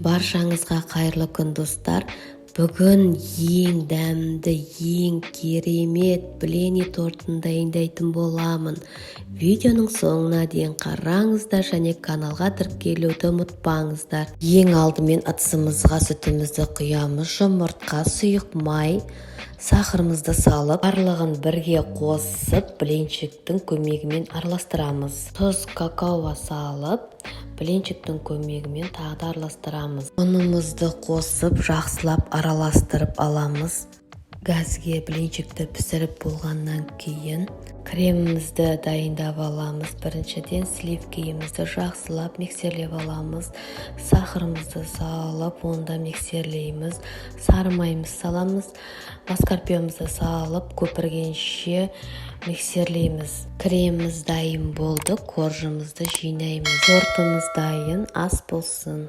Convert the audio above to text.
Баршаңызға қайырлы күн достар. Бүгін ең дәмді, ең керемет блини тортын дайындайтын боламын. Видеоның соңына дейін қараңыздар және каналға тіркелуді ұмытпаңыздар. Ең алдымен ыдысымызға сүтімізді құямыз, жұмыртқа, сұйық май, сахарымызды салып, барлығын бірге қосып, блинчиктің көмегімен араластырамыз. Тұз, какао салып, блинчиктің көмегімен тағы да араластырамыз. Ұнымызды қосып, жақсылап араластырып аламыз. Газге блинчикті пісіріп болғаннан кейін кремімізді дайындап аламыз. Біріншіден сливкиімізді жақсылап миксерлеп аламыз. Сахарымызды салып, онда миксерлейміз. Сары майымызды саламыз. Маскарпонемізді салып, көпіргенше миксерлейміз. Креміміз дайын болды, коржымызды жинаймыз. Тортымыз дайын, ас болсын.